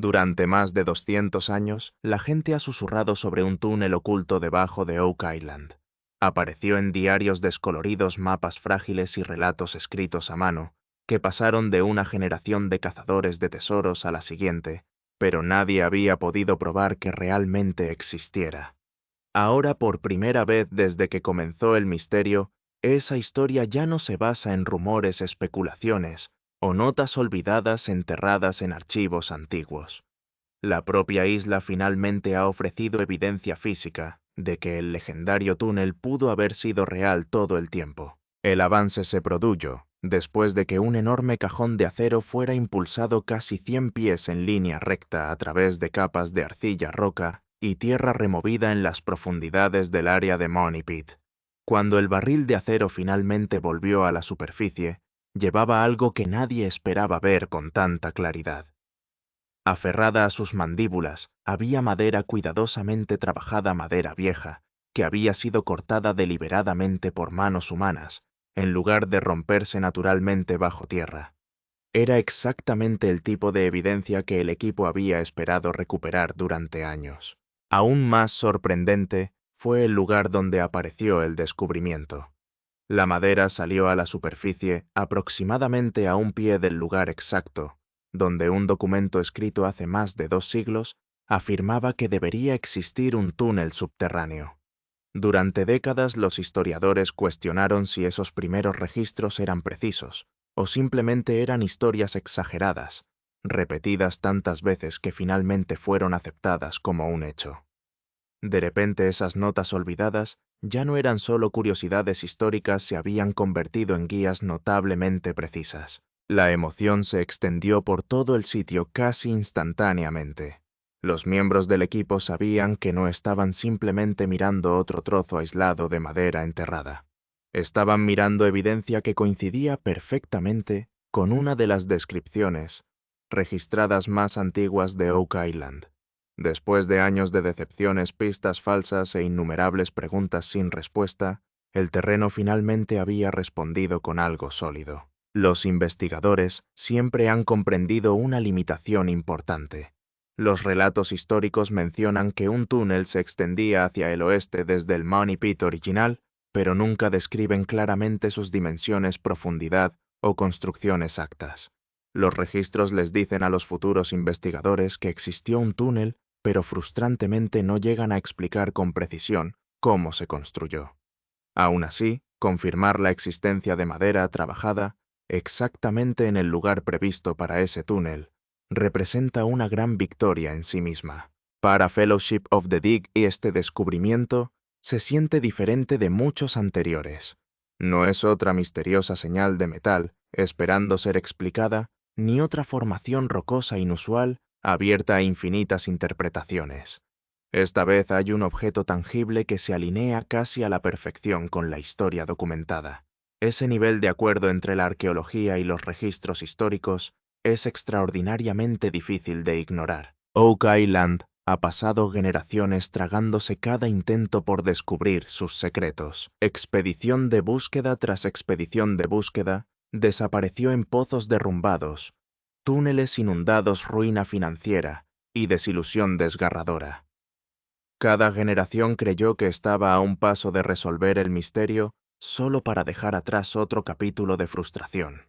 Durante más de 200 años, la gente ha susurrado sobre un túnel oculto debajo de Oak Island. Apareció en diarios descoloridos, mapas frágiles y relatos escritos a mano, que pasaron de una generación de cazadores de tesoros a la siguiente, pero nadie había podido probar que realmente existiera. Ahora, por primera vez desde que comenzó el misterio, esa historia ya no se basa en rumores, especulaciones o notas olvidadas enterradas en archivos antiguos. La propia isla finalmente ha ofrecido evidencia física de que el legendario túnel pudo haber sido real todo el tiempo. El avance se produjo después de que un enorme cajón de acero fuera impulsado casi 100 pies en línea recta a través de capas de arcilla, roca y tierra removida en las profundidades del área de Money Pit. Cuando el barril de acero finalmente volvió a la superficie, llevaba algo que nadie esperaba ver con tanta claridad. Aferrada a sus mandíbulas, había madera cuidadosamente trabajada, madera vieja, que había sido cortada deliberadamente por manos humanas, en lugar de romperse naturalmente bajo tierra. Era exactamente el tipo de evidencia que el equipo había esperado recuperar durante años. Aún más sorprendente fue el lugar donde apareció el descubrimiento. La madera salió a la superficie aproximadamente a un pie del lugar exacto, donde un documento escrito hace más de 2 siglos afirmaba que debería existir un túnel subterráneo. Durante décadas los historiadores cuestionaron si esos primeros registros eran precisos, o simplemente eran historias exageradas, repetidas tantas veces que finalmente fueron aceptadas como un hecho. De repente esas notas olvidadas ya no eran solo curiosidades históricas, se habían convertido en guías notablemente precisas. La emoción se extendió por todo el sitio casi instantáneamente. Los miembros del equipo sabían que no estaban simplemente mirando otro trozo aislado de madera enterrada. Estaban mirando evidencia que coincidía perfectamente con una de las descripciones registradas más antiguas de Oak Island. Después de años de decepciones, pistas falsas e innumerables preguntas sin respuesta, el terreno finalmente había respondido con algo sólido. Los investigadores siempre han comprendido una limitación importante. Los relatos históricos mencionan que un túnel se extendía hacia el oeste desde el Money Pit original, pero nunca describen claramente sus dimensiones, profundidad o construcción exactas. Los registros les dicen a los futuros investigadores que existió un túnel, pero frustrantemente no llegan a explicar con precisión cómo se construyó. Aún así, confirmar la existencia de madera trabajada exactamente en el lugar previsto para ese túnel representa una gran victoria en sí misma. Para Fellowship of the Dig, este descubrimiento se siente diferente de muchos anteriores. No es otra misteriosa señal de metal esperando ser explicada, ni otra formación rocosa inusual abierta a infinitas interpretaciones. Esta vez hay un objeto tangible que se alinea casi a la perfección con la historia documentada. Ese nivel de acuerdo entre la arqueología y los registros históricos es extraordinariamente difícil de ignorar. Oak Island ha pasado generaciones tragándose cada intento por descubrir sus secretos. Expedición de búsqueda tras expedición de búsqueda desapareció en pozos derrumbados, túneles inundados, ruina financiera y desilusión desgarradora. Cada generación creyó que estaba a un paso de resolver el misterio solo para dejar atrás otro capítulo de frustración.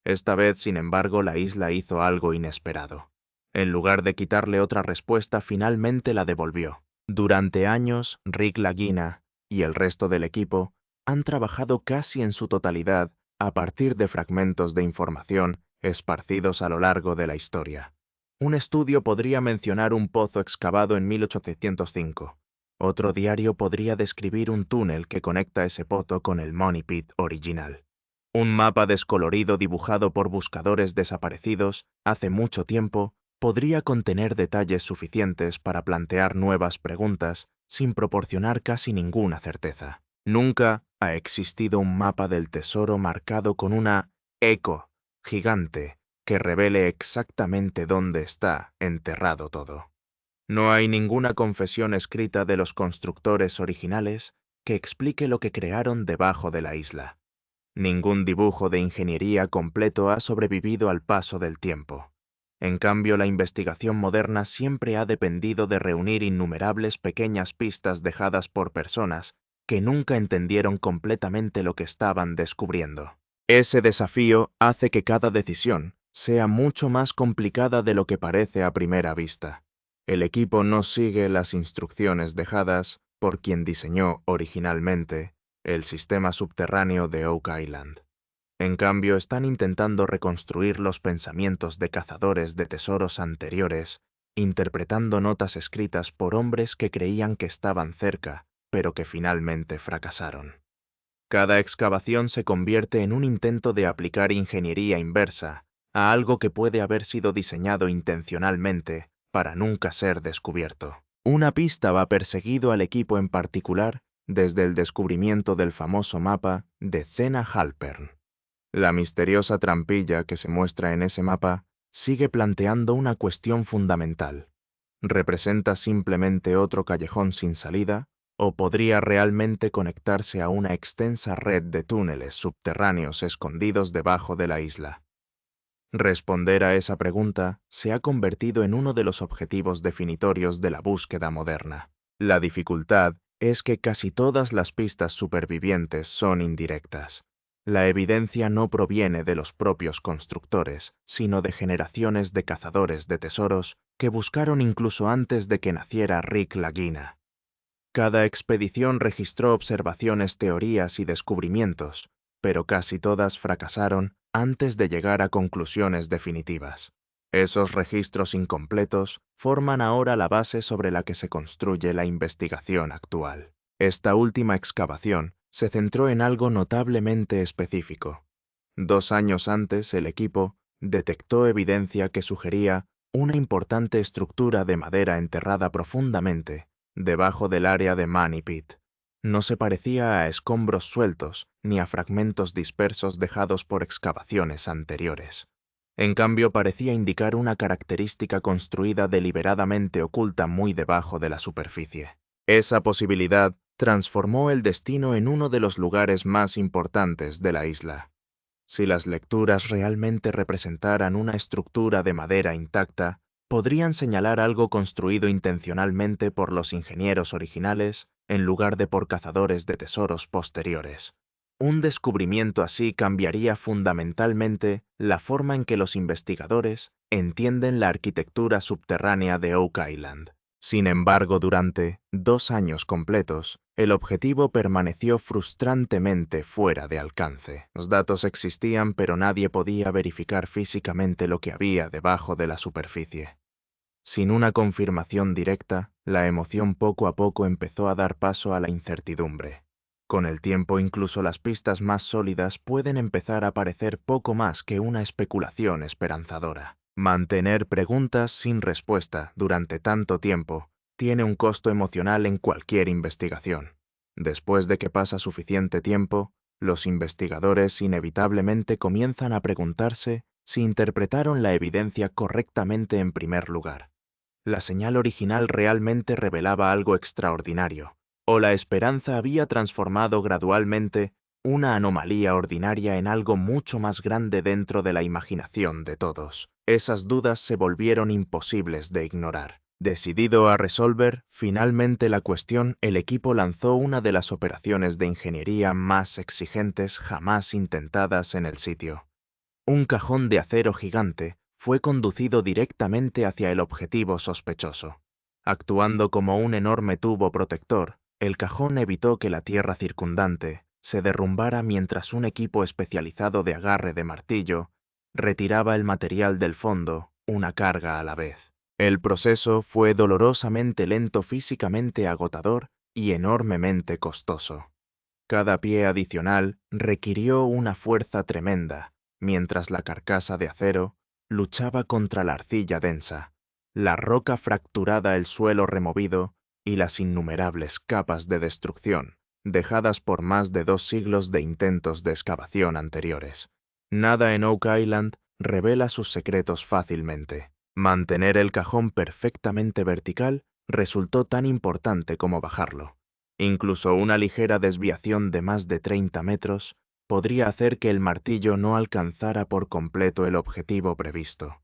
Esta vez, sin embargo, la isla hizo algo inesperado. En lugar de quitarle otra respuesta, finalmente la devolvió. Durante años, Rick Lagina y el resto del equipo han trabajado casi en su totalidad a partir de fragmentos de información esparcidos a lo largo de la historia. Un estudio podría mencionar un pozo excavado en 1805. Otro diario podría describir un túnel que conecta ese pozo con el Money Pit original. Un mapa descolorido dibujado por buscadores desaparecidos hace mucho tiempo podría contener detalles suficientes para plantear nuevas preguntas sin proporcionar casi ninguna certeza. Nunca ha existido un mapa del tesoro marcado con una eco gigante que revele exactamente dónde está enterrado todo. No hay ninguna confesión escrita de los constructores originales que explique lo que crearon debajo de la isla. Ningún dibujo de ingeniería completo ha sobrevivido al paso del tiempo. En cambio, la investigación moderna siempre ha dependido de reunir innumerables pequeñas pistas dejadas por personas que nunca entendieron completamente lo que estaban descubriendo. Ese desafío hace que cada decisión sea mucho más complicada de lo que parece a primera vista. El equipo no sigue las instrucciones dejadas por quien diseñó originalmente el sistema subterráneo de Oak Island. En cambio, están intentando reconstruir los pensamientos de cazadores de tesoros anteriores, interpretando notas escritas por hombres que creían que estaban cerca, pero que finalmente fracasaron. Cada excavación se convierte en un intento de aplicar ingeniería inversa a algo que puede haber sido diseñado intencionalmente para nunca ser descubierto. Una pista va perseguido al equipo en particular desde el descubrimiento del famoso mapa de Zena Halpern. La misteriosa trampilla que se muestra en ese mapa sigue planteando una cuestión fundamental. ¿Representa simplemente otro callejón sin salida o podría realmente conectarse a una extensa red de túneles subterráneos escondidos debajo de la isla? Responder a esa pregunta se ha convertido en uno de los objetivos definitorios de la búsqueda moderna. La dificultad es que casi todas las pistas supervivientes son indirectas. La evidencia no proviene de los propios constructores, sino de generaciones de cazadores de tesoros que buscaron incluso antes de que naciera Rick Lagina. Cada expedición registró observaciones, teorías y descubrimientos, pero casi todas fracasaron antes de llegar a conclusiones definitivas. Esos registros incompletos forman ahora la base sobre la que se construye la investigación actual. Esta última excavación se centró en algo notablemente específico. 2 años antes, el equipo detectó evidencia que sugería una importante estructura de madera enterrada profundamente debajo del área de Money Pit. No se parecía a escombros sueltos ni a fragmentos dispersos dejados por excavaciones anteriores. En cambio, parecía indicar una característica construida deliberadamente oculta muy debajo de la superficie. Esa posibilidad transformó el destino en uno de los lugares más importantes de la isla. Si las lecturas realmente representaran una estructura de madera intacta, podrían señalar algo construido intencionalmente por los ingenieros originales en lugar de por cazadores de tesoros posteriores. Un descubrimiento así cambiaría fundamentalmente la forma en que los investigadores entienden la arquitectura subterránea de Oak Island. Sin embargo, durante 2 años completos, el objetivo permaneció frustrantemente fuera de alcance. Los datos existían, pero nadie podía verificar físicamente lo que había debajo de la superficie. Sin una confirmación directa, la emoción poco a poco empezó a dar paso a la incertidumbre. Con el tiempo, incluso las pistas más sólidas pueden empezar a parecer poco más que una especulación esperanzadora. Mantener preguntas sin respuesta durante tanto tiempo tiene un costo emocional en cualquier investigación. Después de que pasa suficiente tiempo, los investigadores inevitablemente comienzan a preguntarse si interpretaron la evidencia correctamente en primer lugar. La señal original realmente revelaba algo extraordinario, o la esperanza había transformado gradualmente una anomalía ordinaria en algo mucho más grande dentro de la imaginación de todos. Esas dudas se volvieron imposibles de ignorar. Decidido a resolver finalmente la cuestión, el equipo lanzó una de las operaciones de ingeniería más exigentes jamás intentadas en el sitio. Un cajón de acero gigante fue conducido directamente hacia el objetivo sospechoso. Actuando como un enorme tubo protector, el cajón evitó que la tierra circundante se derrumbara mientras un equipo especializado de agarre de martillo retiraba el material del fondo, una carga a la vez. El proceso fue dolorosamente lento, físicamente agotador y enormemente costoso. Cada pie adicional requirió una fuerza tremenda, mientras la carcasa de acero luchaba contra la arcilla densa, la roca fracturada, el suelo removido y las innumerables capas de destrucción dejadas por más de 2 siglos de intentos de excavación anteriores. Nada en Oak Island revela sus secretos fácilmente. Mantener el cajón perfectamente vertical resultó tan importante como bajarlo. Incluso una ligera desviación de más de 30 metros podría hacer que el martillo no alcanzara por completo el objetivo previsto.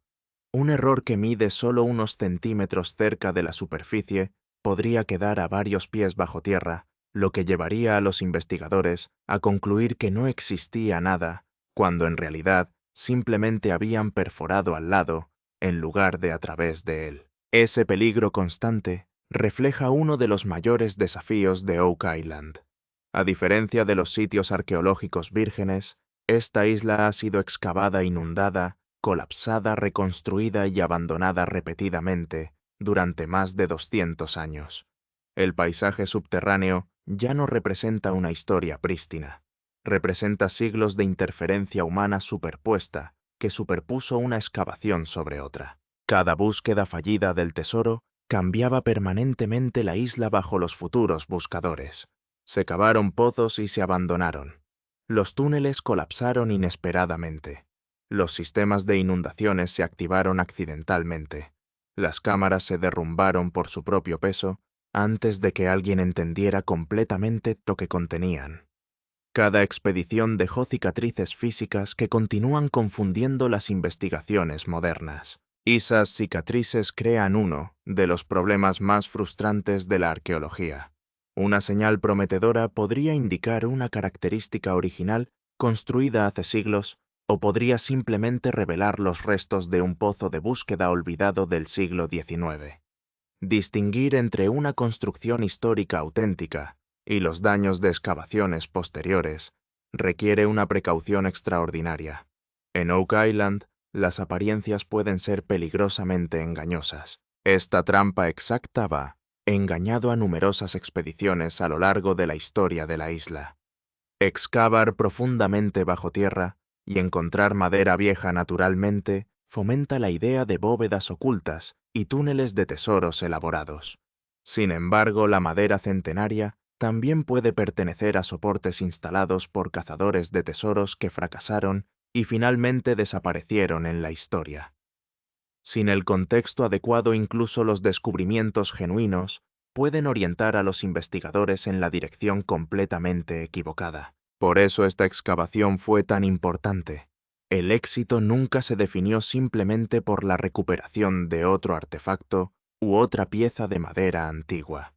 Un error que mide solo unos centímetros cerca de la superficie podría quedar a varios pies bajo tierra, lo que llevaría a los investigadores a concluir que no existía nada, cuando en realidad simplemente habían perforado al lado, en lugar de a través de él. Ese peligro constante refleja uno de los mayores desafíos de Oak Island. A diferencia de los sitios arqueológicos vírgenes, esta isla ha sido excavada, inundada, colapsada, reconstruida y abandonada repetidamente durante más de 200 años. El paisaje subterráneo ya no representa una historia prístina. Representa siglos de interferencia humana superpuesta que superpuso una excavación sobre otra. Cada búsqueda fallida del tesoro cambiaba permanentemente la isla bajo los futuros buscadores. Se cavaron pozos y se abandonaron. Los túneles colapsaron inesperadamente. Los sistemas de inundaciones se activaron accidentalmente. Las cámaras se derrumbaron por su propio peso antes de que alguien entendiera completamente lo que contenían. Cada expedición dejó cicatrices físicas que continúan confundiendo las investigaciones modernas. Esas cicatrices crean uno de los problemas más frustrantes de la arqueología. Una señal prometedora podría indicar una característica original construida hace siglos, o podría simplemente revelar los restos de un pozo de búsqueda olvidado del siglo XIX. Distinguir entre una construcción histórica auténtica y los daños de excavaciones posteriores requiere una precaución extraordinaria. En Oak Island, las apariencias pueden ser peligrosamente engañosas. Esta trampa exacta ha engañado a numerosas expediciones a lo largo de la historia de la isla. Excavar profundamente bajo tierra y encontrar madera vieja naturalmente fomenta la idea de bóvedas ocultas y túneles de tesoros elaborados. Sin embargo, la madera centenaria también puede pertenecer a soportes instalados por cazadores de tesoros que fracasaron y finalmente desaparecieron en la historia. Sin el contexto adecuado, incluso los descubrimientos genuinos pueden orientar a los investigadores en la dirección completamente equivocada. Por eso esta excavación fue tan importante. El éxito nunca se definió simplemente por la recuperación de otro artefacto u otra pieza de madera antigua.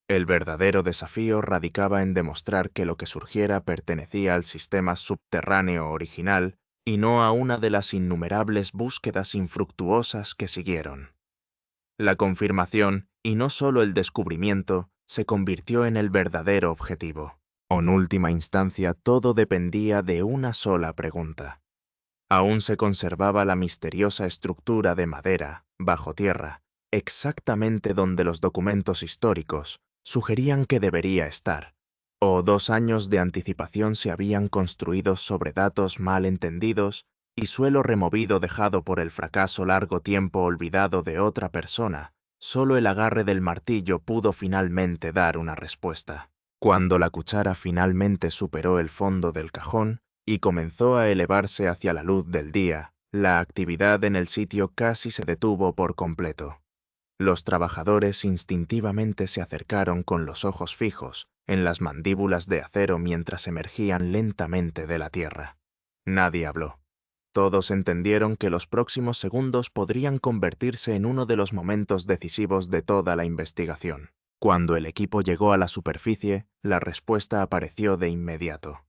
El verdadero desafío radicaba en demostrar que lo que surgiera pertenecía al sistema subterráneo original y no a una de las innumerables búsquedas infructuosas que siguieron. La confirmación, y no solo el descubrimiento, se convirtió en el verdadero objetivo. En última instancia, todo dependía de una sola pregunta. Aún se conservaba la misteriosa estructura de madera, bajo tierra, exactamente donde los documentos históricos sugerían que debería estar, o 2 años de anticipación se habían construido sobre datos mal entendidos y suelo removido dejado por el fracaso largo tiempo olvidado de otra persona. Solo el agarre del martillo pudo finalmente dar una respuesta. Cuando la cuchara finalmente superó el fondo del cajón y comenzó a elevarse hacia la luz del día, la actividad en el sitio casi se detuvo por completo. Los trabajadores instintivamente se acercaron con los ojos fijos en las mandíbulas de acero mientras emergían lentamente de la tierra. Nadie habló. Todos entendieron que los próximos segundos podrían convertirse en uno de los momentos decisivos de toda la investigación. Cuando el equipo llegó a la superficie, la respuesta apareció de inmediato.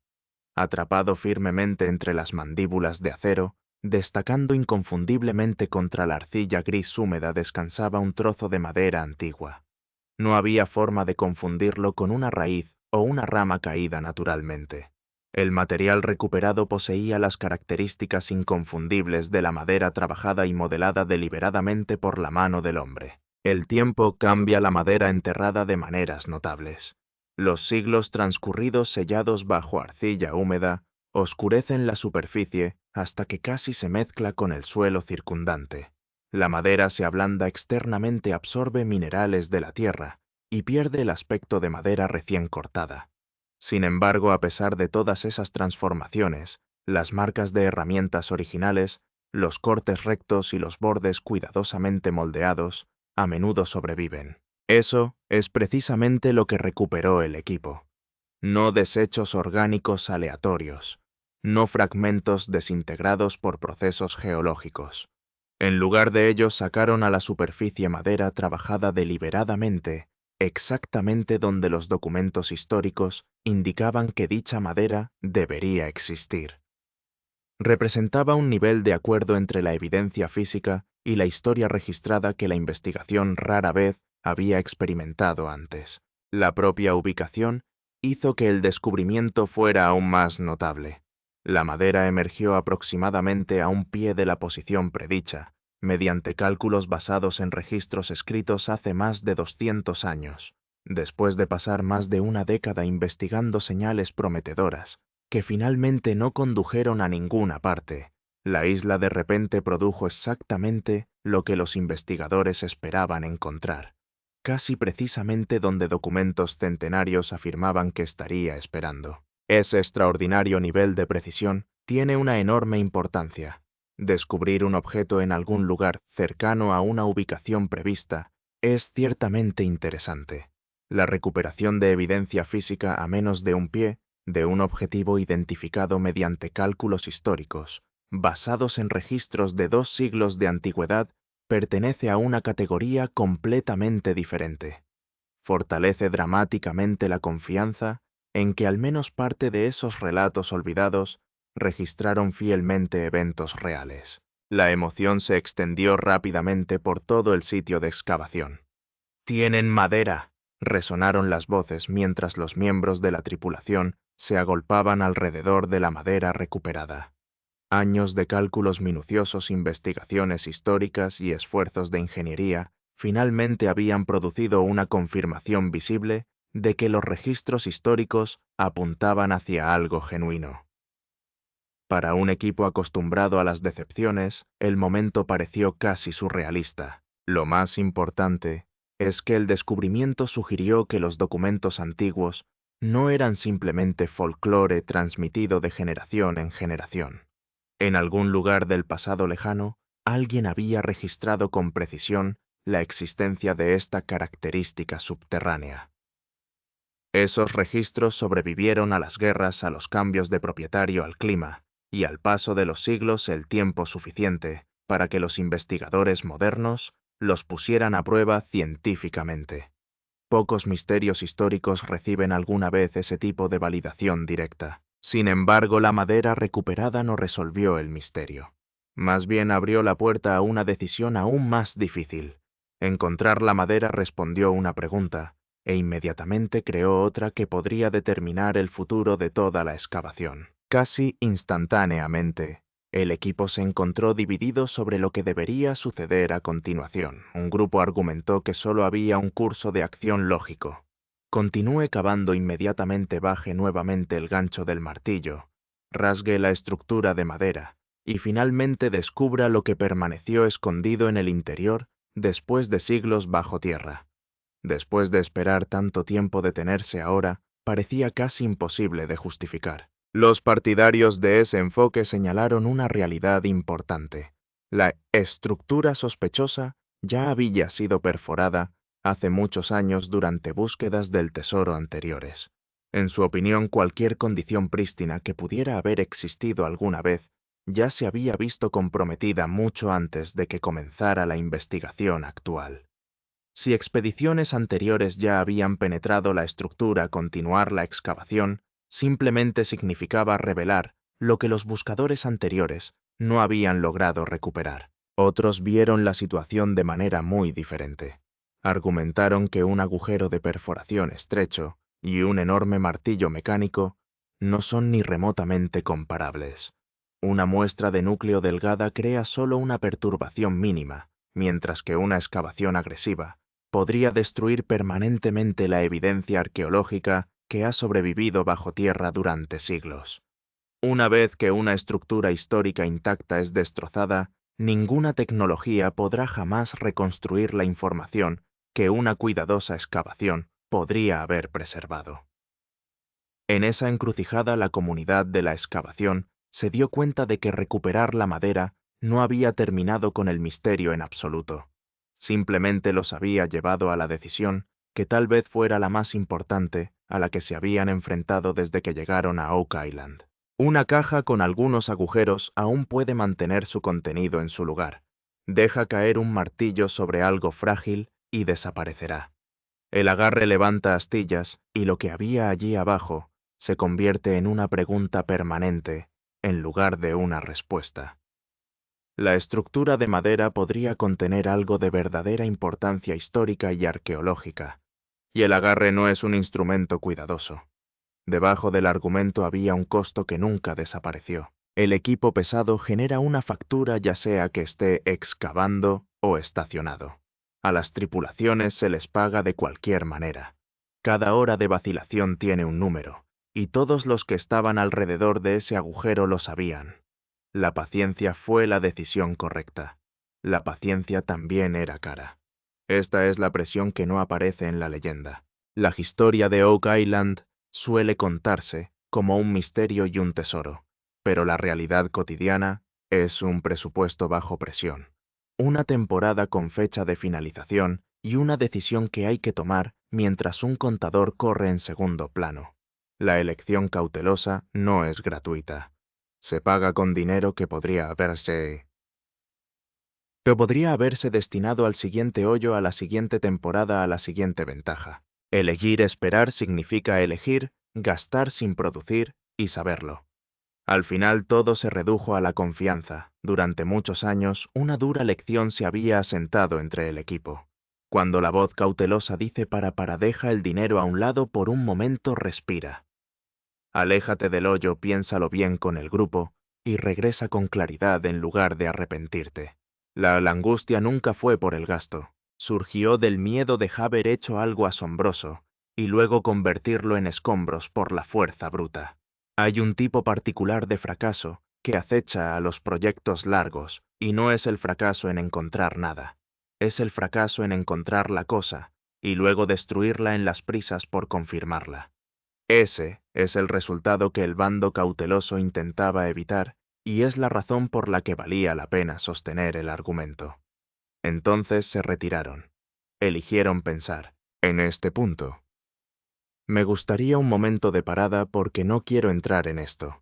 Atrapado firmemente entre las mandíbulas de acero, destacando inconfundiblemente contra la arcilla gris húmeda, descansaba un trozo de madera antigua. No había forma de confundirlo con una raíz o una rama caída naturalmente. El material recuperado poseía las características inconfundibles de la madera trabajada y modelada deliberadamente por la mano del hombre. El tiempo cambia la madera enterrada de maneras notables. Los siglos transcurridos sellados bajo arcilla húmeda oscurecen la superficie hasta que casi se mezcla con el suelo circundante. La madera se ablanda externamente, absorbe minerales de la tierra y pierde el aspecto de madera recién cortada. Sin embargo, a pesar de todas esas transformaciones, las marcas de herramientas originales, los cortes rectos y los bordes cuidadosamente moldeados, a menudo sobreviven. Eso es precisamente lo que recuperó el equipo. No desechos orgánicos aleatorios, no fragmentos desintegrados por procesos geológicos. En lugar de ello, sacaron a la superficie madera trabajada deliberadamente, exactamente donde los documentos históricos indicaban que dicha madera debería existir. Representaba un nivel de acuerdo entre la evidencia física y la historia registrada que la investigación rara vez había experimentado antes. La propia ubicación hizo que el descubrimiento fuera aún más notable. La madera emergió aproximadamente a un pie de la posición predicha, mediante cálculos basados en registros escritos hace más de 200 años, después de pasar más de una década investigando señales prometedoras, que finalmente no condujeron a ninguna parte. La isla de repente produjo exactamente lo que los investigadores esperaban encontrar, casi precisamente donde documentos centenarios afirmaban que estaría esperando. Ese extraordinario nivel de precisión tiene una enorme importancia. Descubrir un objeto en algún lugar cercano a una ubicación prevista es ciertamente interesante. La recuperación de evidencia física a menos de un pie de un objetivo identificado mediante cálculos históricos, basados en registros de 2 siglos de antigüedad, pertenece a una categoría completamente diferente. Fortalece dramáticamente la confianza en que al menos parte de esos relatos olvidados registraron fielmente eventos reales. La emoción se extendió rápidamente por todo el sitio de excavación. «¡Tienen madera!», resonaron las voces mientras los miembros de la tripulación se agolpaban alrededor de la madera recuperada. Años de cálculos minuciosos, investigaciones históricas y esfuerzos de ingeniería finalmente habían producido una confirmación visible de que los registros históricos apuntaban hacia algo genuino. Para un equipo acostumbrado a las decepciones, el momento pareció casi surrealista. Lo más importante es que el descubrimiento sugirió que los documentos antiguos no eran simplemente folclore transmitido de generación en generación. En algún lugar del pasado lejano, alguien había registrado con precisión la existencia de esta característica subterránea. Esos registros sobrevivieron a las guerras, a los cambios de propietario, al clima, y al paso de los siglos el tiempo suficiente para que los investigadores modernos los pusieran a prueba científicamente. Pocos misterios históricos reciben alguna vez ese tipo de validación directa. Sin embargo, la madera recuperada no resolvió el misterio. Más bien abrió la puerta a una decisión aún más difícil. Encontrar la madera respondió una pregunta, e inmediatamente creó otra que podría determinar el futuro de toda la excavación. Casi instantáneamente, el equipo se encontró dividido sobre lo que debería suceder a continuación. Un grupo argumentó que solo había un curso de acción lógico. Continúe cavando inmediatamente, baje nuevamente el gancho del martillo, rasgue la estructura de madera y finalmente descubra lo que permaneció escondido en el interior después de siglos bajo tierra. Después de esperar tanto tiempo, detenerse ahora parecía casi imposible de justificar. Los partidarios de ese enfoque señalaron una realidad importante. La estructura sospechosa ya había sido perforada hace muchos años durante búsquedas del tesoro anteriores. En su opinión, cualquier condición prístina que pudiera haber existido alguna vez ya se había visto comprometida mucho antes de que comenzara la investigación actual. Si expediciones anteriores ya habían penetrado la estructura, continuar la excavación simplemente significaba revelar lo que los buscadores anteriores no habían logrado recuperar. Otros vieron la situación de manera muy diferente. Argumentaron que un agujero de perforación estrecho y un enorme martillo mecánico no son ni remotamente comparables. Una muestra de núcleo delgada crea solo una perturbación mínima, mientras que una excavación agresiva podría destruir permanentemente la evidencia arqueológica que ha sobrevivido bajo tierra durante siglos. Una vez que una estructura histórica intacta es destrozada, ninguna tecnología podrá jamás reconstruir la información que una cuidadosa excavación podría haber preservado. En esa encrucijada, la comunidad de la excavación se dio cuenta de que recuperar la madera no había terminado con el misterio en absoluto. Simplemente los había llevado a la decisión, que tal vez fuera la más importante a la que se habían enfrentado desde que llegaron a Oak Island. Una caja con algunos agujeros aún puede mantener su contenido en su lugar, Deja caer un martillo sobre algo frágil y desaparecerá. El agarre levanta astillas y lo que había allí abajo se convierte en una pregunta permanente en lugar de una respuesta. La estructura de madera podría contener algo de verdadera importancia histórica y arqueológica, y el agarre no es un instrumento cuidadoso. Debajo del argumento había un costo que nunca desapareció. El equipo pesado genera una factura ya sea que esté excavando o estacionado. A las tripulaciones se les paga de cualquier manera. Cada hora de vacilación tiene un número, y todos los que estaban alrededor de ese agujero lo sabían. La paciencia fue la decisión correcta. La paciencia también era cara. Esta es la presión que no aparece en la leyenda. La historia de Oak Island suele contarse como un misterio y un tesoro, pero la realidad cotidiana es un presupuesto bajo presión, una temporada con fecha de finalización y una decisión que hay que tomar mientras un contador corre en segundo plano. La elección cautelosa no es gratuita. Se paga con dinero que podría haberse destinado al siguiente hoyo, a la siguiente temporada, a la siguiente ventaja. Elegir esperar significa elegir, gastar sin producir y saberlo. Al final todo se redujo a la confianza. Durante muchos años, una dura lección se había asentado entre el equipo. Cuando la voz cautelosa dice para deja el dinero a un lado por un momento, respira. Aléjate del hoyo, piénsalo bien con el grupo y regresa con claridad en lugar de arrepentirte. La angustia nunca fue por el gasto. Surgió del miedo de haber hecho algo asombroso y luego convertirlo en escombros por la fuerza bruta. Hay un tipo particular de fracaso que acecha a los proyectos largos y no es el fracaso en encontrar nada. Es el fracaso en encontrar la cosa y luego destruirla en las prisas por confirmarla. Ese es el resultado que el bando cauteloso intentaba evitar y es la razón por la que valía la pena sostener el argumento. Entonces se retiraron. Eligieron pensar. En este punto. Me gustaría un momento de parada porque no quiero entrar en esto.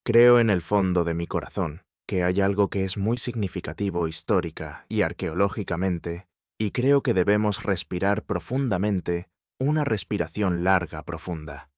Creo en el fondo de mi corazón que hay algo que es muy significativo histórica y arqueológicamente, y creo que debemos respirar profundamente, una respiración larga profunda.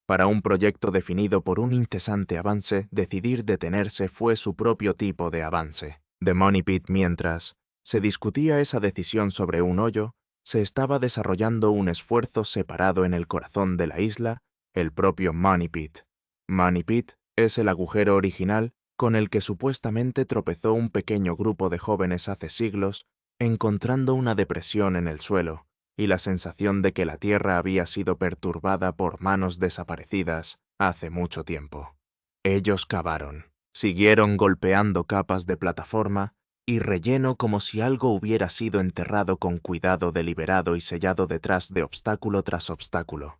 Para un proyecto definido por un incesante avance, decidir detenerse fue su propio tipo de avance. The Money Pit, mientras se discutía esa decisión sobre un hoyo, se estaba desarrollando un esfuerzo separado en el corazón de la isla, el propio Money Pit. Money Pit es el agujero original con el que supuestamente tropezó un pequeño grupo de jóvenes hace siglos, encontrando una depresión en el suelo y la sensación de que la tierra había sido perturbada por manos desaparecidas hace mucho tiempo. Ellos cavaron, siguieron golpeando capas de plataforma y relleno como si algo hubiera sido enterrado con cuidado deliberado y sellado detrás de obstáculo tras obstáculo.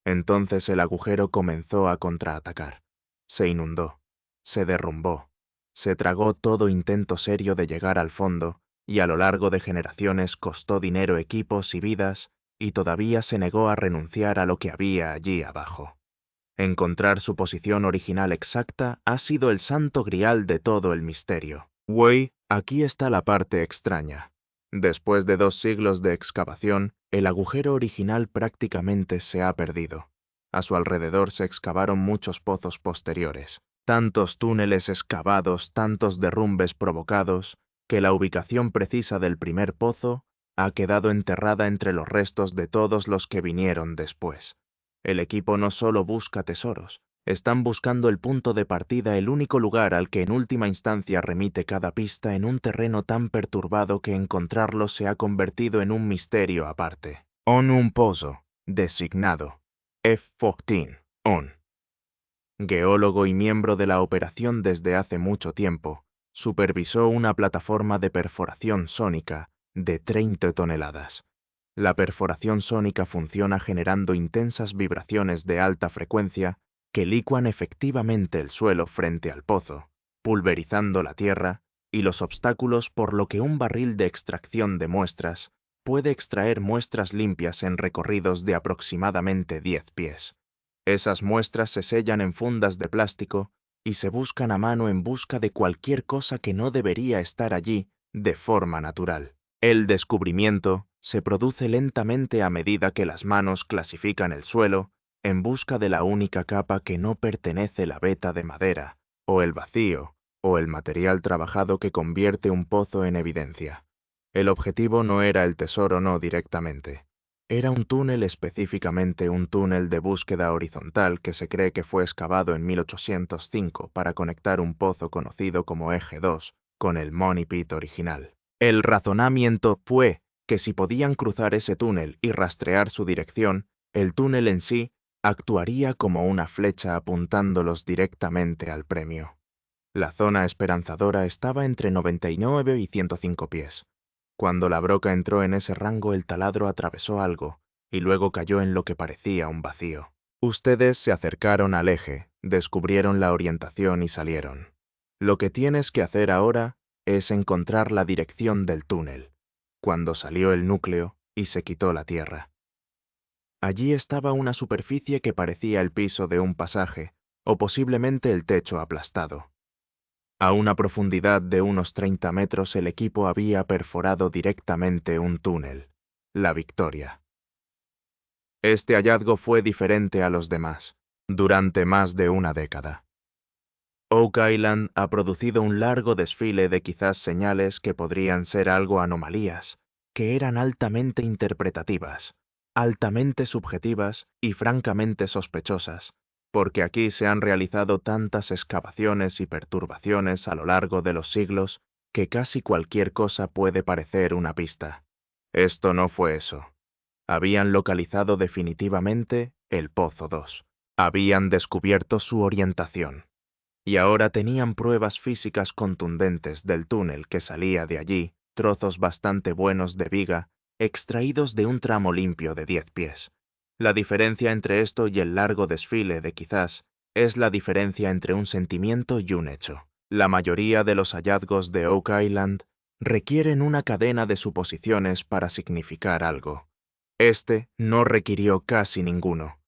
Entonces el agujero comenzó a contraatacar. Se inundó, se derrumbó, se tragó todo intento serio de llegar al fondo, y a lo largo de generaciones costó dinero, equipos y vidas, y todavía se negó a renunciar a lo que había allí abajo. Encontrar su posición original exacta ha sido el santo grial de todo el misterio. Aquí está la parte extraña. Después de 2 siglos de excavación, el agujero original prácticamente se ha perdido. A su alrededor se excavaron muchos pozos posteriores, tantos túneles excavados, tantos derrumbes provocados, que la ubicación precisa del primer pozo ha quedado enterrada entre los restos de todos los que vinieron después. El equipo no solo busca tesoros, están buscando el punto de partida, el único lugar al que en última instancia remite cada pista en un terreno tan perturbado que encontrarlo se ha convertido en un misterio aparte. Un pozo, designado F-14, geólogo y miembro de la operación desde hace mucho tiempo, supervisó una plataforma de perforación sónica de 30 toneladas. La perforación sónica funciona generando intensas vibraciones de alta frecuencia que licuan efectivamente el suelo frente al pozo, pulverizando la tierra y los obstáculos, por lo que un barril de extracción de muestras puede extraer muestras limpias en recorridos de aproximadamente 10 pies. Esas muestras se sellan en fundas de plástico y se buscan a mano en busca de cualquier cosa que no debería estar allí de forma natural. El descubrimiento se produce lentamente a medida que las manos clasifican el suelo en busca de la única capa que no pertenece: la veta de madera, o el vacío, o el material trabajado que convierte un pozo en evidencia. El objetivo no era el tesoro, no directamente. Era un túnel, específicamente un túnel de búsqueda horizontal que se cree que fue excavado en 1805 para conectar un pozo conocido como Eje 2 con el Money Pit original. El razonamiento fue que si podían cruzar ese túnel y rastrear su dirección, el túnel en sí actuaría como una flecha apuntándolos directamente al premio. La zona esperanzadora estaba entre 99 y 105 pies. Cuando la broca entró en ese rango, el taladro atravesó algo y luego cayó en lo que parecía un vacío. Ustedes se acercaron al eje, descubrieron la orientación y salieron. Lo que tienes que hacer ahora es encontrar la dirección del túnel. Cuando salió el núcleo y se quitó la tierra. Allí estaba una superficie que parecía el piso de un pasaje, o posiblemente el techo aplastado. A una profundidad de unos 30 metros el equipo había perforado directamente un túnel, la Victoria. Este hallazgo fue diferente a los demás, durante más de una década. Oak Island ha producido un largo desfile de quizás señales que podrían ser algo anomalías, que eran altamente interpretativas, altamente subjetivas y francamente sospechosas, porque aquí se han realizado tantas excavaciones y perturbaciones a lo largo de los siglos que casi cualquier cosa puede parecer una pista. Esto no fue eso. Habían localizado definitivamente el Pozo 2. Habían descubierto su orientación. Y ahora tenían pruebas físicas contundentes del túnel que salía de allí, trozos bastante buenos de viga, extraídos de un tramo limpio de 10 pies. La diferencia entre esto y el largo desfile de quizás es la diferencia entre un sentimiento y un hecho. La mayoría de los hallazgos de Oak Island requieren una cadena de suposiciones para significar algo. Este no requirió casi ninguno.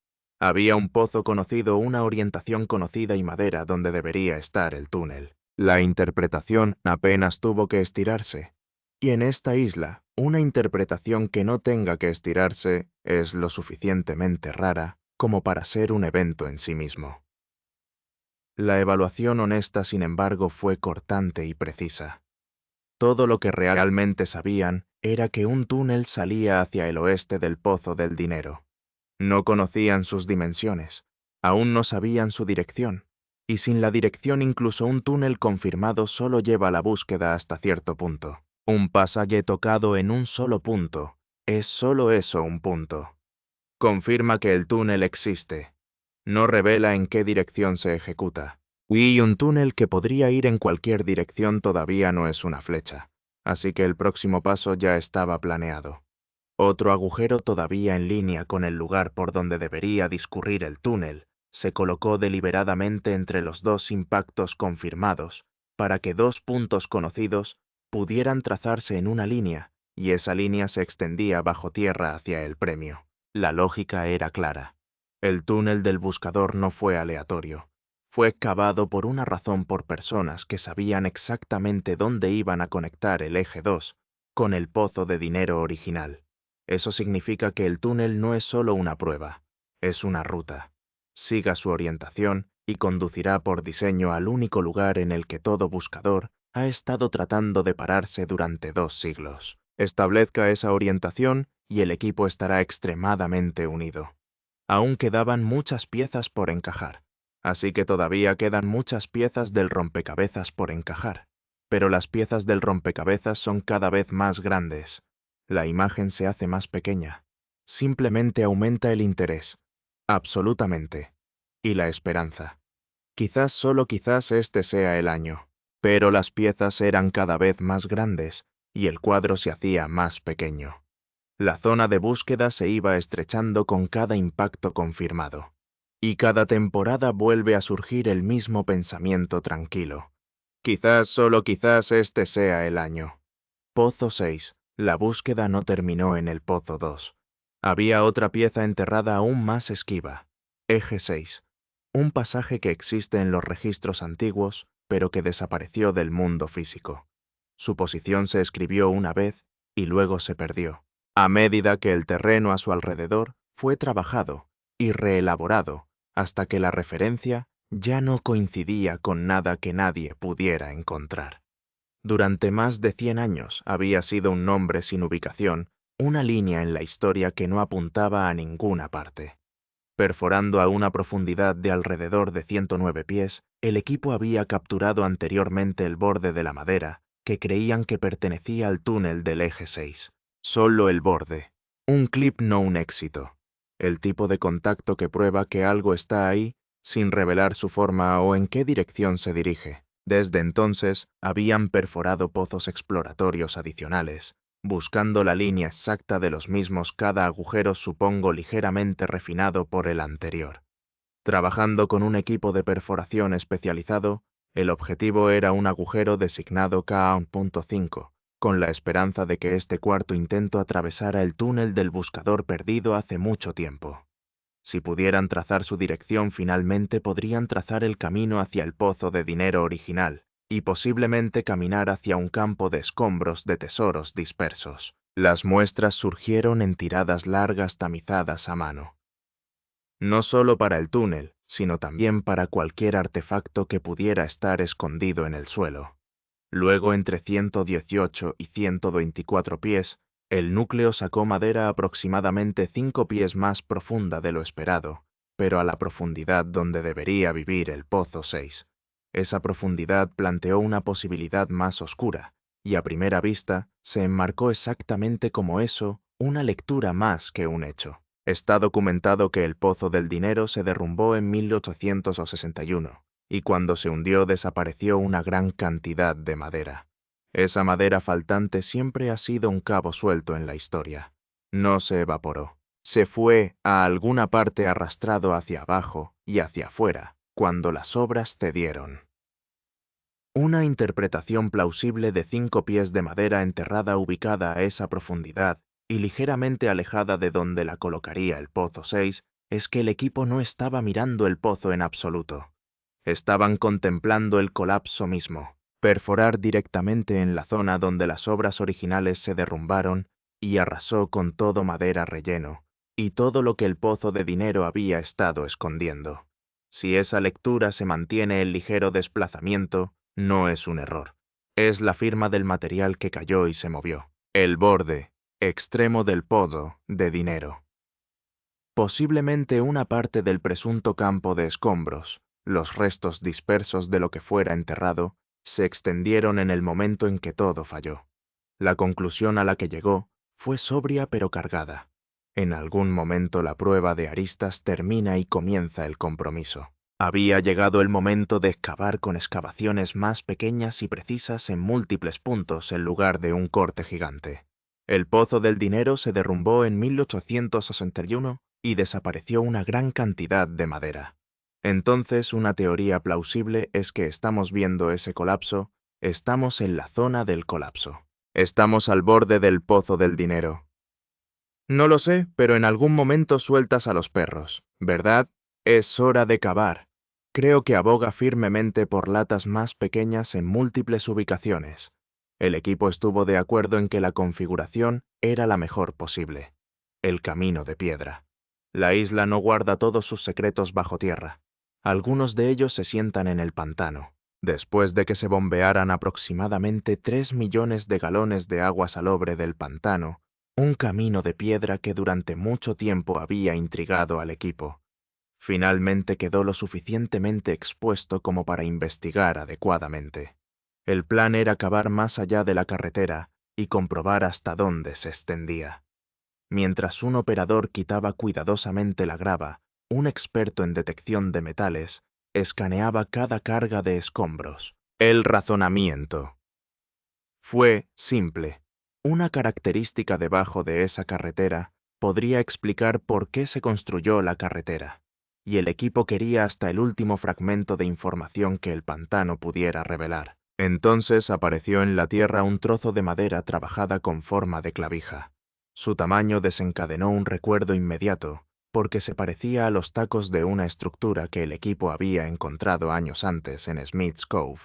Había un pozo conocido, una orientación conocida y madera donde debería estar el túnel. La interpretación apenas tuvo que estirarse. Y en esta isla, una interpretación que no tenga que estirarse es lo suficientemente rara como para ser un evento en sí mismo. La evaluación honesta, sin embargo, fue cortante y precisa. Todo lo que realmente sabían era que un túnel salía hacia el oeste del Pozo del Dinero. No conocían sus dimensiones, aún no sabían su dirección, y sin la dirección incluso un túnel confirmado solo lleva la búsqueda hasta cierto punto. Un pasaje tocado en un solo punto es solo eso, un punto. Confirma que el túnel existe. No revela en qué dirección se ejecuta. Y un túnel que podría ir en cualquier dirección todavía no es una flecha, así que el próximo paso ya estaba planeado. Otro agujero todavía en línea con el lugar por donde debería discurrir el túnel se colocó deliberadamente entre los dos impactos confirmados para que dos puntos conocidos pudieran trazarse en una línea, y esa línea se extendía bajo tierra hacia el premio. La lógica era clara. El túnel del buscador no fue aleatorio. Fue cavado por una razón por personas que sabían exactamente dónde iban a conectar el eje 2 con el pozo de dinero original. Eso significa que el túnel no es solo una prueba, es una ruta. Siga su orientación y conducirá por diseño al único lugar en el que todo buscador ha estado tratando de pararse durante 2 siglos. Establezca esa orientación y el equipo estará extremadamente unido. Aún quedaban muchas piezas por encajar, así que todavía quedan muchas piezas del rompecabezas por encajar. Pero las piezas del rompecabezas son cada vez más grandes. La imagen se hace más pequeña. Simplemente aumenta el interés. Absolutamente. Y la esperanza. Quizás, solo quizás, este sea el año. Pero las piezas eran cada vez más grandes y el cuadro se hacía más pequeño. La zona de búsqueda se iba estrechando con cada impacto confirmado. Y cada temporada vuelve a surgir el mismo pensamiento tranquilo. Quizás, solo quizás, este sea el año. Pozo 6. La búsqueda no terminó en el Pozo 2. Había otra pieza enterrada aún más esquiva. Eje 6. Un pasaje que existe en los registros antiguos, pero que desapareció del mundo físico. Su posición se escribió una vez y luego se perdió, a medida que el terreno a su alrededor fue trabajado y reelaborado hasta que la referencia ya no coincidía con nada que nadie pudiera encontrar. Durante más de 100 años había sido un nombre sin ubicación, una línea en la historia que no apuntaba a ninguna parte. Perforando a una profundidad de alrededor de 109 pies, el equipo había capturado anteriormente el borde de la madera, que creían que pertenecía al túnel del eje 6. Solo el borde. Un clip no un éxito. El tipo de contacto que prueba que algo está ahí, sin revelar su forma o en qué dirección se dirige. Desde entonces, habían perforado pozos exploratorios adicionales, buscando la línea exacta de los mismos, cada agujero supongo ligeramente refinado por el anterior. Trabajando con un equipo de perforación especializado, el objetivo era un agujero designado K1.5, con la esperanza de que este cuarto intento atravesara el túnel del buscador perdido hace mucho tiempo. Si pudieran trazar su dirección, finalmente podrían trazar el camino hacia el pozo de dinero original, y posiblemente caminar hacia un campo de escombros de tesoros dispersos. Las muestras surgieron en tiradas largas tamizadas a mano. No solo para el túnel, sino también para cualquier artefacto que pudiera estar escondido en el suelo. Luego, entre 118 y 124 pies, el núcleo sacó madera aproximadamente 5 pies más profunda de lo esperado, pero a la profundidad donde debería vivir el pozo 6. Esa profundidad planteó una posibilidad más oscura, y a primera vista se enmarcó exactamente como eso, una lectura más que un hecho. Está documentado que el pozo del dinero se derrumbó en 1861, y cuando se hundió desapareció una gran cantidad de madera. Esa madera faltante siempre ha sido un cabo suelto en la historia. No se evaporó. Se fue a alguna parte arrastrado hacia abajo y hacia afuera, cuando las obras cedieron. Una interpretación plausible de 5 pies de madera enterrada ubicada a esa profundidad y ligeramente alejada de donde la colocaría el pozo 6 es que el equipo no estaba mirando el pozo en absoluto. Estaban contemplando el colapso mismo, perforar directamente en la zona donde las obras originales se derrumbaron y arrasó con todo madera relleno, y todo lo que el pozo de dinero había estado escondiendo. Si esa lectura se mantiene, el ligero desplazamiento no es un error. Es la firma del material que cayó y se movió. El borde extremo del pozo de dinero. Posiblemente una parte del presunto campo de escombros, los restos dispersos de lo que fuera enterrado, se extendieron en el momento en que todo falló. La conclusión a la que llegó fue sobria pero cargada. En algún momento la prueba de aristas termina y comienza el compromiso. Había llegado el momento de excavar con excavaciones más pequeñas y precisas en múltiples puntos en lugar de un corte gigante. El pozo del dinero se derrumbó en 1861 y desapareció una gran cantidad de madera. Entonces, una teoría plausible es que estamos viendo ese colapso, estamos en la zona del colapso. Estamos al borde del pozo del dinero. No lo sé, pero en algún momento sueltas a los perros, ¿verdad? Es hora de cavar. Creo que aboga firmemente por latas más pequeñas en múltiples ubicaciones. El equipo estuvo de acuerdo en que la configuración era la mejor posible. El camino de piedra. La isla no guarda todos sus secretos bajo tierra. Algunos de ellos se sientan en el pantano. Después de que se bombearan aproximadamente 3 millones de galones de agua salobre del pantano, un camino de piedra que durante mucho tiempo había intrigado al equipo. Finalmente quedó lo suficientemente expuesto como para investigar adecuadamente. El plan era cavar más allá de la carretera y comprobar hasta dónde se extendía. Mientras un operador quitaba cuidadosamente la grava, un experto en detección de metales escaneaba cada carga de escombros. El razonamiento fue simple. Una característica debajo de esa carretera podría explicar por qué se construyó la carretera, y el equipo quería hasta el último fragmento de información que el pantano pudiera revelar. Entonces apareció en la tierra un trozo de madera trabajada con forma de clavija. Su tamaño desencadenó un recuerdo inmediato, porque se parecía a los tacos de una estructura que el equipo había encontrado años antes en Smith's Cove.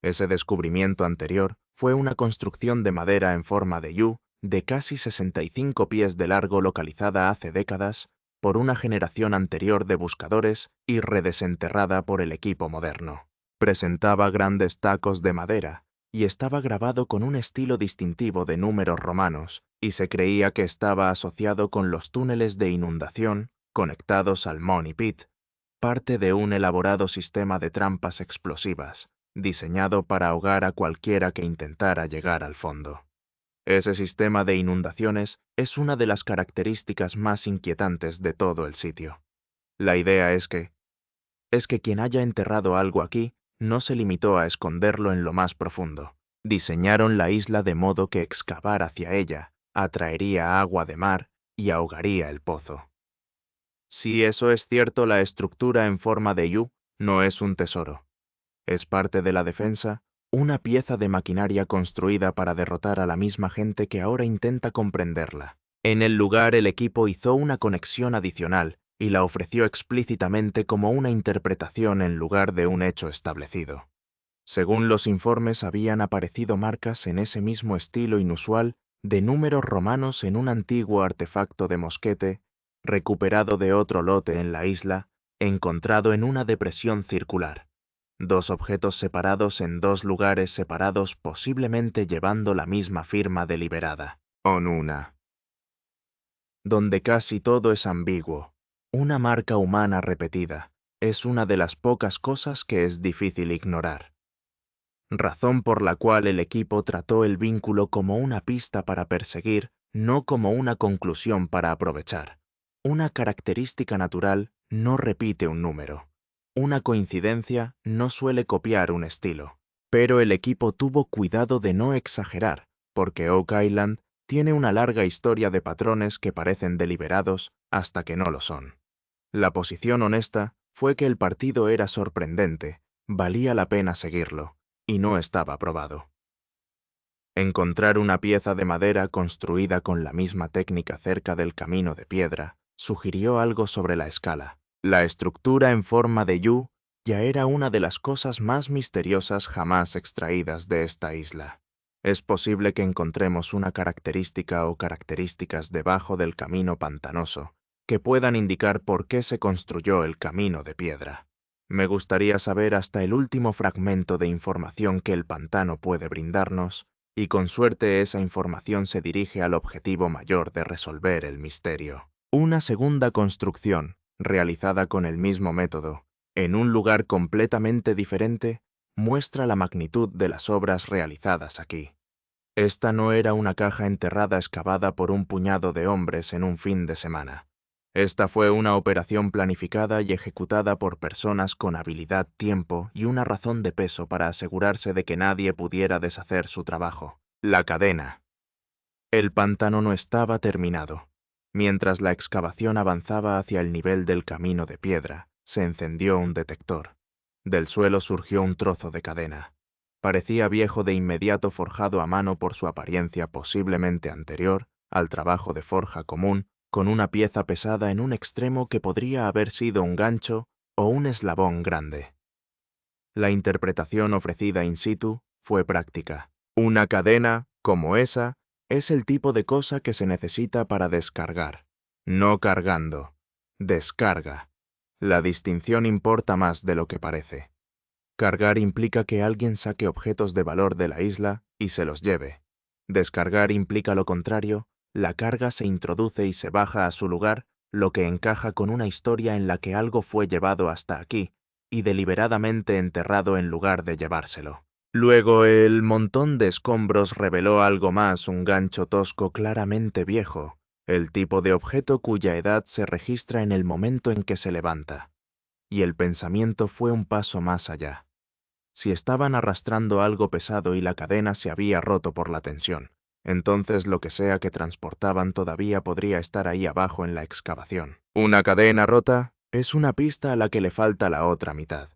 Ese descubrimiento anterior fue una construcción de madera en forma de U de casi 65 pies de largo localizada hace décadas por una generación anterior de buscadores y redesenterrada por el equipo moderno. Presentaba grandes tacos de madera y estaba grabado con un estilo distintivo de números romanos, y se creía que estaba asociado con los túneles de inundación conectados al Money Pit, parte de un elaborado sistema de trampas explosivas, diseñado para ahogar a cualquiera que intentara llegar al fondo. Ese sistema de inundaciones es una de las características más inquietantes de todo el sitio. La idea es que quien haya enterrado algo aquí no se limitó a esconderlo en lo más profundo. Diseñaron la isla de modo que excavar hacia ella atraería agua de mar y ahogaría el pozo. Si eso es cierto, la estructura en forma de U no es un tesoro. Es parte de la defensa, una pieza de maquinaria construida para derrotar a la misma gente que ahora intenta comprenderla. En el lugar, el equipo hizo una conexión adicional y la ofreció explícitamente como una interpretación en lugar de un hecho establecido. Según los informes, habían aparecido marcas en ese mismo estilo inusual de números romanos en un antiguo artefacto de mosquete, recuperado de otro lote en la isla, encontrado en una depresión circular. Dos objetos separados en dos lugares separados, posiblemente llevando la misma firma deliberada. Onuna. Donde casi todo es ambiguo. Una marca humana repetida es una de las pocas cosas que es difícil ignorar. Razón por la cual el equipo trató el vínculo como una pista para perseguir, no como una conclusión para aprovechar. Una característica natural no repite un número. Una coincidencia no suele copiar un estilo. Pero el equipo tuvo cuidado de no exagerar, porque Oak Island tiene una larga historia de patrones que parecen deliberados hasta que no lo son. La posición honesta fue que el partido era sorprendente, valía la pena seguirlo, y no estaba probado. Encontrar una pieza de madera construida con la misma técnica cerca del camino de piedra sugirió algo sobre la escala. La estructura en forma de U ya era una de las cosas más misteriosas jamás extraídas de esta isla. Es posible que encontremos una característica o características debajo del camino pantanoso que puedan indicar por qué se construyó el camino de piedra. Me gustaría saber hasta el último fragmento de información que el pantano puede brindarnos, y con suerte esa información se dirige al objetivo mayor de resolver el misterio. Una segunda construcción, realizada con el mismo método, en un lugar completamente diferente, muestra la magnitud de las obras realizadas aquí. Esta no era una caja enterrada excavada por un puñado de hombres en un fin de semana. Esta fue una operación planificada y ejecutada por personas con habilidad, tiempo y una razón de peso para asegurarse de que nadie pudiera deshacer su trabajo. La cadena. El pantano no estaba terminado. Mientras la excavación avanzaba hacia el nivel del camino de piedra, se encendió un detector. Del suelo surgió un trozo de cadena. Parecía viejo de inmediato, forjado a mano por su apariencia posiblemente anterior al trabajo de forja común, con una pieza pesada en un extremo que podría haber sido un gancho o un eslabón grande. La interpretación ofrecida in situ fue práctica. Una cadena, como esa, es el tipo de cosa que se necesita para descargar. No cargando. Descarga. La distinción importa más de lo que parece. Cargar implica que alguien saque objetos de valor de la isla y se los lleve. Descargar implica lo contrario, la carga se introduce y se baja a su lugar, lo que encaja con una historia en la que algo fue llevado hasta aquí y deliberadamente enterrado en lugar de llevárselo. Luego el montón de escombros reveló algo más, un gancho tosco claramente viejo, el tipo de objeto cuya edad se registra en el momento en que se levanta. Y el pensamiento fue un paso más allá. Si estaban arrastrando algo pesado y la cadena se había roto por la tensión, entonces lo que sea que transportaban todavía podría estar ahí abajo en la excavación. Una cadena rota es una pista a la que le falta la otra mitad.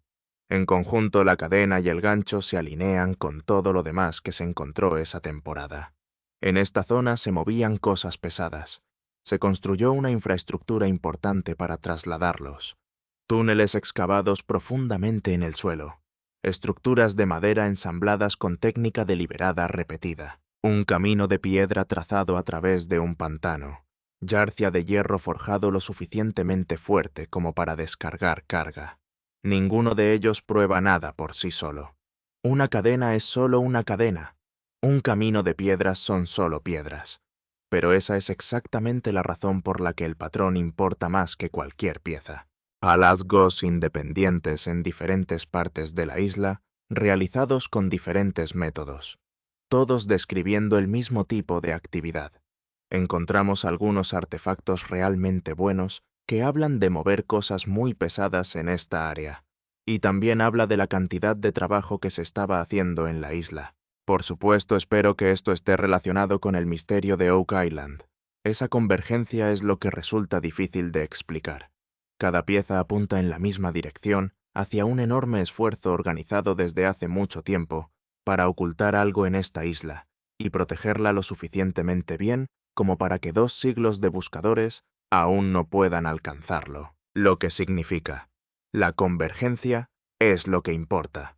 En conjunto, la cadena y el gancho se alinean con todo lo demás que se encontró esa temporada. En esta zona se movían cosas pesadas. Se construyó una infraestructura importante para trasladarlos. Túneles excavados profundamente en el suelo. estructuras de madera ensambladas con técnica deliberada repetida, un camino de piedra trazado a través de un pantano, yarcia de hierro forjado lo suficientemente fuerte como para descargar carga. Ninguno de ellos prueba nada por sí solo. Una cadena es solo una cadena. Un camino de piedras son solo piedras. Pero esa es exactamente la razón por la que el patrón importa más que cualquier pieza. Hallazgos independientes en diferentes partes de la isla, realizados con diferentes métodos, todos describiendo el mismo tipo de actividad. Encontramos algunos artefactos realmente buenos que hablan de mover cosas muy pesadas en esta área, y también habla de la cantidad de trabajo que se estaba haciendo en la isla. Por supuesto, espero que esto esté relacionado con el misterio de Oak Island. Esa convergencia es lo que resulta difícil de explicar. Cada pieza apunta en la misma dirección, hacia un enorme esfuerzo organizado desde hace mucho tiempo, para ocultar algo en esta isla, y protegerla lo suficientemente bien como para que 2 siglos de buscadores aún no puedan alcanzarlo. Lo que significa, la convergencia es lo que importa.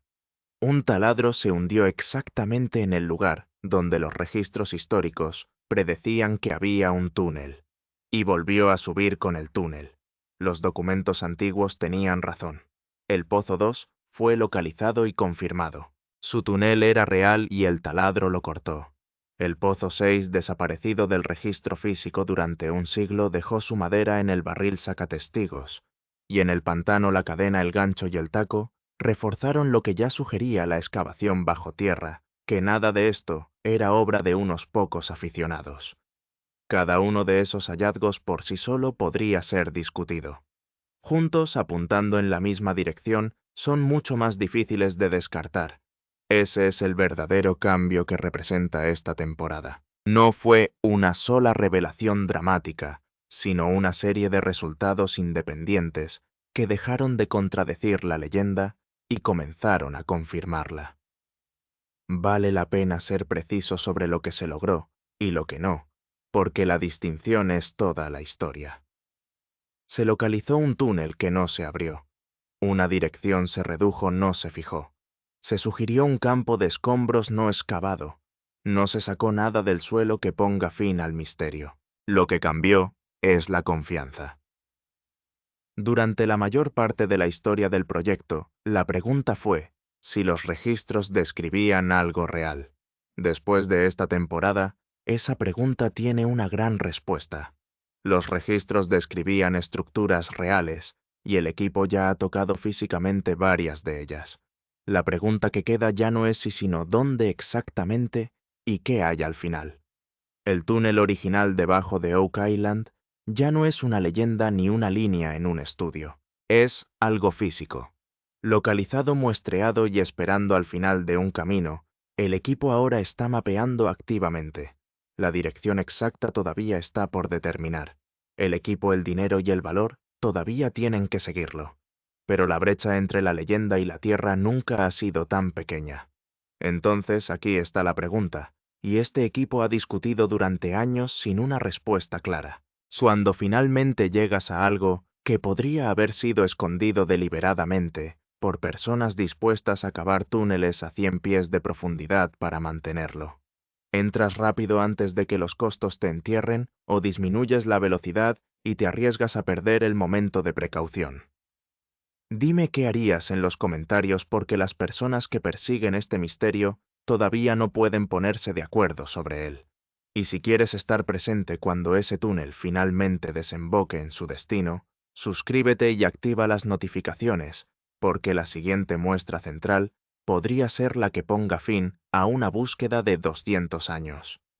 Un taladro se hundió exactamente en el lugar donde los registros históricos predecían que había un túnel, y volvió a subir con el túnel. Los documentos antiguos tenían razón. El Pozo 2 fue localizado y confirmado. Su túnel era real y el taladro lo cortó. El Pozo 6, desaparecido del registro físico durante un siglo, dejó su madera en el barril sacatestigos, y en el pantano la cadena, el gancho y el taco reforzaron lo que ya sugería la excavación bajo tierra, que nada de esto era obra de unos pocos aficionados. Cada uno de esos hallazgos por sí solo podría ser discutido. Juntos, apuntando en la misma dirección, son mucho más difíciles de descartar. Ese es el verdadero cambio que representa esta temporada. No fue una sola revelación dramática, sino una serie de resultados independientes que dejaron de contradecir la leyenda y comenzaron a confirmarla. Vale la pena ser preciso sobre lo que se logró y lo que no, porque la distinción es toda la historia. Se localizó un túnel que no se abrió. Una dirección se redujo, no se fijó. Se sugirió un campo de escombros no excavado. No se sacó nada del suelo que ponga fin al misterio. Lo que cambió es la confianza. Durante la mayor parte de la historia del proyecto, la pregunta fue si los registros describían algo real. Después de esta temporada, esa pregunta tiene una gran respuesta. Los registros describían estructuras reales, y el equipo ya ha tocado físicamente varias de ellas. La pregunta que queda ya no es si sino dónde exactamente y qué hay al final. El túnel original debajo de Oak Island ya no es una leyenda ni una línea en un estudio. Es algo físico. Localizado, muestreado y esperando al final de un camino, el equipo ahora está mapeando activamente. La dirección exacta todavía está por determinar. El equipo, el dinero y el valor todavía tienen que seguirlo. Pero la brecha entre la leyenda y la Tierra nunca ha sido tan pequeña. Entonces, aquí está la pregunta, y este equipo ha discutido durante años sin una respuesta clara. Cuando finalmente llegas a algo que podría haber sido escondido deliberadamente por personas dispuestas a cavar túneles a 100 pies de profundidad para mantenerlo. ¿Entras rápido antes de que los costos te entierren o disminuyes la velocidad y te arriesgas a perder el momento de precaución? Dime qué harías en los comentarios porque las personas que persiguen este misterio todavía no pueden ponerse de acuerdo sobre él. Y si quieres estar presente cuando ese túnel finalmente desemboque en su destino, suscríbete y activa las notificaciones, porque la siguiente muestra central podría ser la que ponga fin a una búsqueda de 200 años.